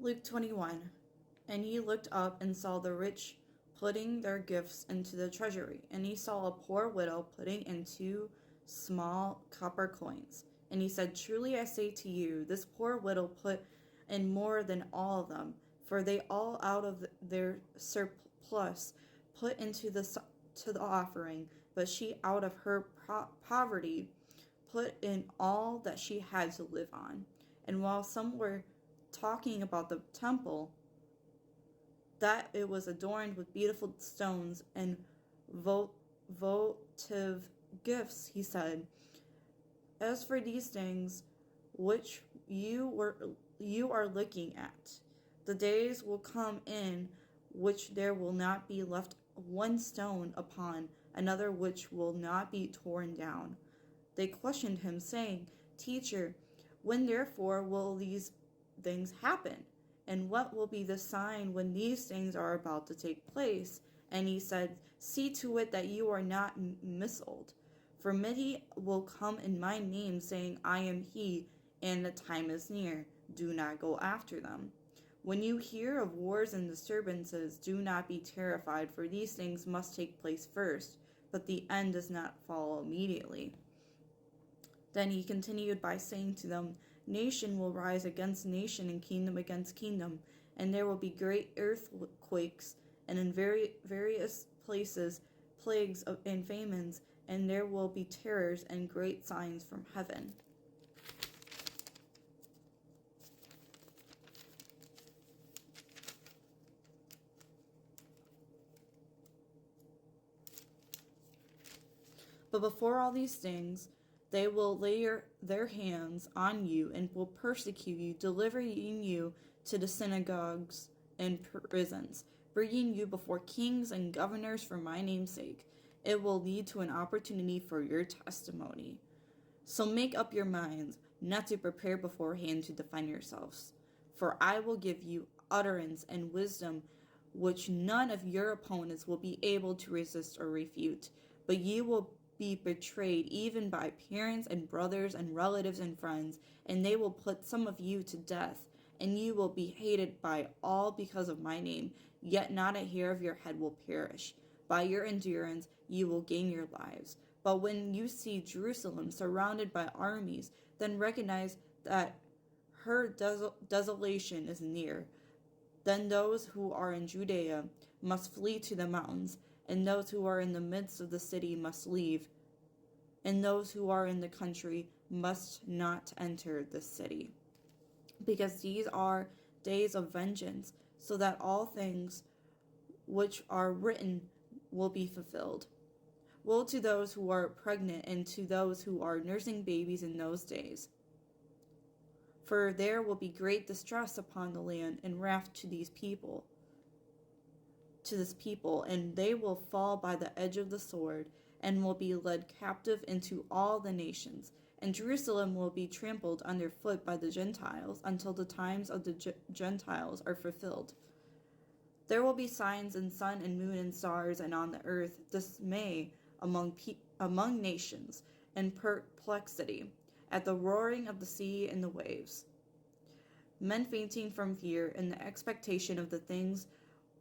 Luke 21. And he looked up and saw the rich putting their gifts into the treasury. And he saw a poor widow putting in 2 small copper coins. And he said, Truly I say to you, this poor widow put in more than all of them, for they all out of their surplus put into the offering, but she out of her poverty put in all that she had to live on. And while some were talking about the temple, that it was adorned with beautiful stones and votive gifts, he said, As for these things which you are looking at, the days will come in which there will not be left one stone upon another which will not be torn down. They questioned him, saying, Teacher, when therefore will these things happen? And what will be the sign when these things are about to take place? And he said, See to it that you are not misled. For many will come in my name, saying, I am he, and the time is near. Do not go after them. When you hear of wars and disturbances, do not be terrified, for these things must take place first, but the end does not follow immediately. Then he continued by saying to them, Nation will rise against nation and kingdom against kingdom, and there will be great earthquakes, and in various places plagues and famines, and there will be terrors and great signs from heaven. But before all these things, they will lay their hands on you and will persecute you, delivering you to the synagogues and prisons, bringing you before kings and governors for my name's sake. It will lead to an opportunity for your testimony. So make up your minds not to prepare beforehand to defend yourselves. For I will give you utterance and wisdom which none of your opponents will be able to resist or refute. But you will be betrayed even by parents and brothers and relatives and friends, and they will put some of you to death, and you will be hated by all because of my name, yet not a hair of your head will perish. By your endurance you will gain your lives. But when you see Jerusalem surrounded by armies, then recognize that her desolation is near. Then those who are in Judea must flee to the mountains, and those who are in the midst of the city must leave, and those who are in the country must not enter the city. Because these are days of vengeance, so that all things which are written will be fulfilled. Woe to those who are pregnant and to those who are nursing babies in those days. For there will be great distress upon the land and wrath to this people, and they will fall by the edge of the sword, and will be led captive into all the nations. And Jerusalem will be trampled underfoot by the Gentiles, until the times of the Gentiles are fulfilled. There will be signs in sun and moon and stars, and on the earth dismay among nations, and perplexity at the roaring of the sea and the waves. Men fainting from fear in the expectation of the things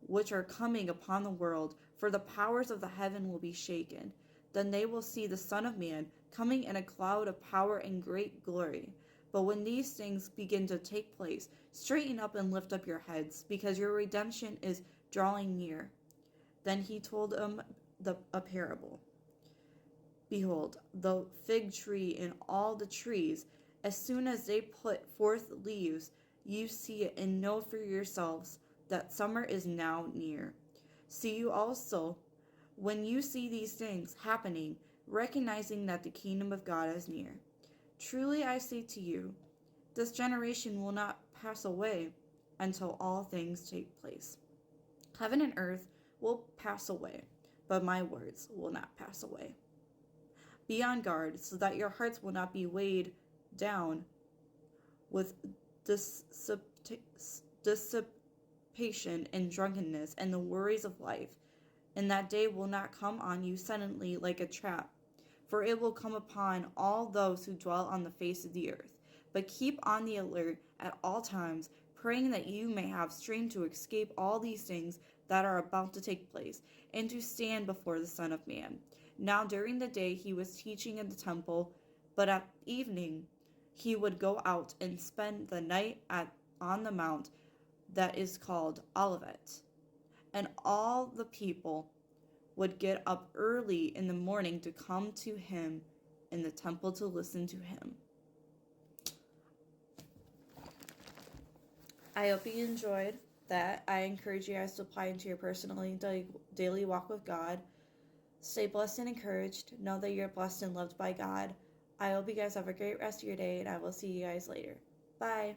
which are coming upon the world, for the powers of the heaven will be shaken. Then they will see the Son of Man coming in a cloud of power and great glory. But when these things begin to take place, straighten up and lift up your heads, because your redemption is drawing near. Then he told them a parable. Behold, the fig tree and all the trees, as soon as they put forth leaves, you see it and know for yourselves that summer is now near. See you also, when you see these things happening, recognizing that the kingdom of God is near. Truly I say to you, this generation will not pass away until all things take place. Heaven and earth will pass away, but my words will not pass away. Be on guard, so that your hearts will not be weighed down with dissipation and drunkenness and the worries of life, and that day will not come on you suddenly like a trap, for it will come upon all those who dwell on the face of the earth. But keep on the alert at all times, praying that you may have strength to escape all these things that are about to take place, and to stand before the Son of Man. Now during the day he was teaching in the temple, but at evening he would go out and spend the night on the mount that is called Olivet. And all the people would get up early in the morning to come to him in the temple to listen to him. I hope you enjoyed that. I encourage you guys to apply into your personal daily walk with God. Stay blessed and encouraged. Know that you're blessed and loved by God. I hope you guys have a great rest of your day, and I will see you guys later. Bye.